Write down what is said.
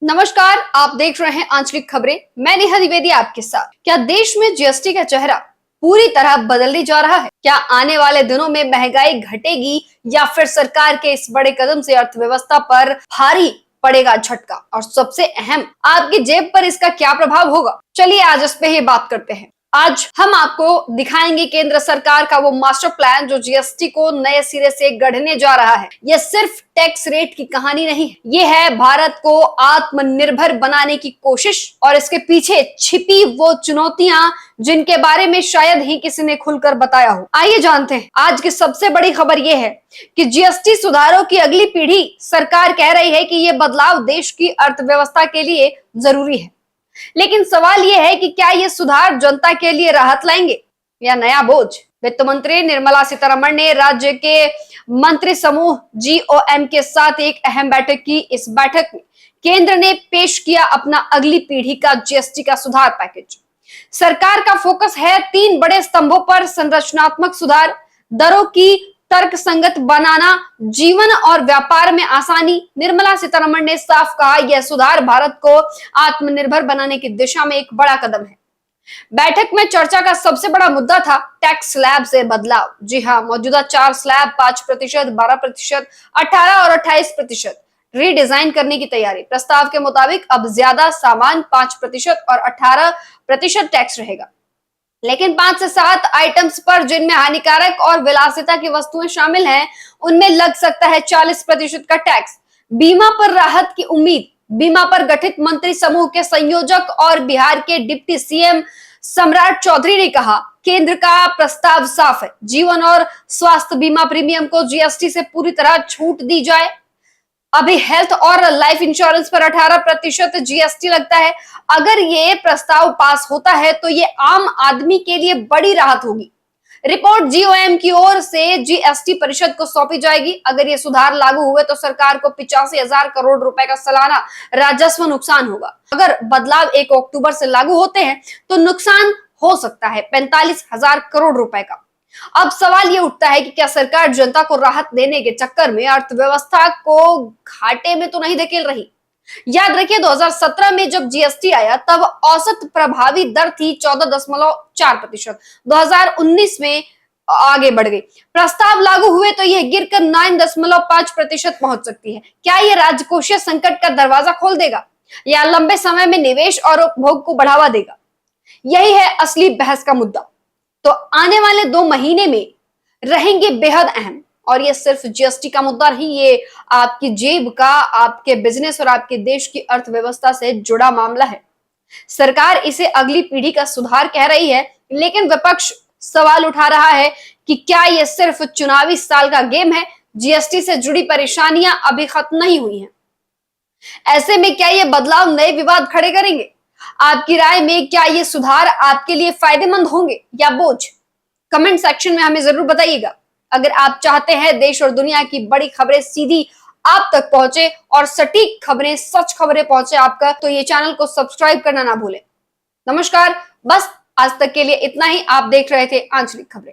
नमस्कार, आप देख रहे हैं आंचलिक खबरें। मैं नेहा द्विवेदी आपके साथ। क्या देश में जीएसटी का चेहरा पूरी तरह बदलने जा रहा है? क्या आने वाले दिनों में महंगाई घटेगी या फिर सरकार के इस बड़े कदम से अर्थव्यवस्था पर भारी पड़ेगा झटका? और सबसे अहम, आपकी जेब पर इसका क्या प्रभाव होगा? चलिए आज इस पे ही बात करते हैं। आज हम आपको दिखाएंगे केंद्र सरकार का वो मास्टर प्लान जो जीएसटी को नए सिरे से गढ़ने जा रहा है। यह सिर्फ टैक्स रेट की कहानी नहीं है, ये है भारत को आत्मनिर्भर बनाने की कोशिश और इसके पीछे छिपी वो चुनौतियां जिनके बारे में शायद ही किसी ने खुलकर बताया हो। आइए जानते हैं। आज की सबसे बड़ी खबर यह है कि जीएसटी सुधारों की अगली पीढ़ी। सरकार कह रही है कि यह बदलाव देश की अर्थव्यवस्था के लिए जरूरी है, लेकिन सवाल यह है कि क्या ये सुधार जनता के लिए राहत लाएंगे या नया बोझ? वित्त मंत्री निर्मला सीतारमण ने राज्य के मंत्री समूह जीओएम के साथ एक अहम बैठक की। इस बैठक में केंद्र ने पेश किया अपना अगली पीढ़ी का जीएसटी का सुधार पैकेज। सरकार का फोकस है 3 बड़े स्तंभों पर: संरचनात्मक सुधार, दरों की तर्क संगत बनाना, जीवन और व्यापार में आसानी। निर्मला सीतारमण ने साफ कहा, यह सुधार भारत को आत्मनिर्भर बनाने की दिशा में एक बड़ा कदम है। बैठक में चर्चा का सबसे बड़ा मुद्दा था टैक्स स्लैब से बदलाव। जी हां, मौजूदा 4 स्लैब 5%, 12%, 18 और 28% रीडिजाइन करने की तैयारी। प्रस्ताव के मुताबिक अब ज्यादा सामान 5% और 18% टैक्स रहेगा, लेकिन 5 से 7 आइटम्स पर जिनमें हानिकारक और विलासिता की वस्तुएं शामिल हैं, उनमें लग सकता है 40% का टैक्स। बीमा पर राहत की उम्मीद। बीमा पर गठित मंत्री समूह के संयोजक और बिहार के डिप्टी सीएम सम्राट चौधरी ने कहा, केंद्र का प्रस्ताव साफ है, जीवन और स्वास्थ्य बीमा प्रीमियम को जीएसटी से पूरी तरह छूट दी जाए। अभी हेल्थ और लाइफ इंश्योरेंस पर 18% जीएसटी लगता है। अगर ये प्रस्ताव पास होता है तो ये आम आदमी के लिए बड़ी राहत होगी। रिपोर्ट जीओएम की ओर से जीएसटी परिषद को सौंपी जाएगी। अगर ये सुधार लागू हुए तो सरकार को 85,000 करोड़ रुपए का सालाना राजस्व नुकसान होगा। अगर बदलाव 1 अक्टूबर से लागू होते हैं तो नुकसान हो सकता है 45,000 करोड़ रुपए का। अब सवाल ये उठता है कि क्या सरकार जनता को राहत देने के चक्कर में अर्थव्यवस्था को घाटे में तो नहीं धकेल रही? याद रखिए, 2017 में जब जीएसटी आया तब औसत प्रभावी दर थी 14.4%। 2019 में आगे बढ़ गई। प्रस्ताव लागू हुए तो यह गिरकर 9.5% पहुंच सकती है। क्या यह राजकोषीय संकट का दरवाजा खोल देगा या लंबे समय में निवेश और उपभोग को बढ़ावा देगा? यही है असली बहस का मुद्दा। तो आने वाले 2 महीने में रहेंगे बेहद अहम, और ये सिर्फ जीएसटी का मुद्दा नहीं, ये आपकी जेब का, आपके बिजनेस और आपके देश की अर्थव्यवस्था से जुड़ा मामला है। सरकार इसे अगली पीढ़ी का सुधार कह रही है, लेकिन विपक्ष सवाल उठा रहा है कि क्या यह सिर्फ चुनावी साल का गेम है? जीएसटी से जुड़ी परेशानियां अभी खत्म नहीं हुई हैं। ऐसे में क्या ये बदलाव नए विवाद खड़े करेंगे? आपकी राय में क्या ये सुधार आपके लिए फायदेमंद होंगे या बोझ? कमेंट सेक्शन में हमें जरूर बताइएगा। अगर आप चाहते हैं देश और दुनिया की बड़ी खबरें सीधी आप तक पहुंचे और सटीक खबरें, सच खबरें पहुंचे आपका, तो ये चैनल को सब्सक्राइब करना ना भूलें। नमस्कार, बस आज तक के लिए इतना ही। आप देख रहे थे आंचलिक खबरें।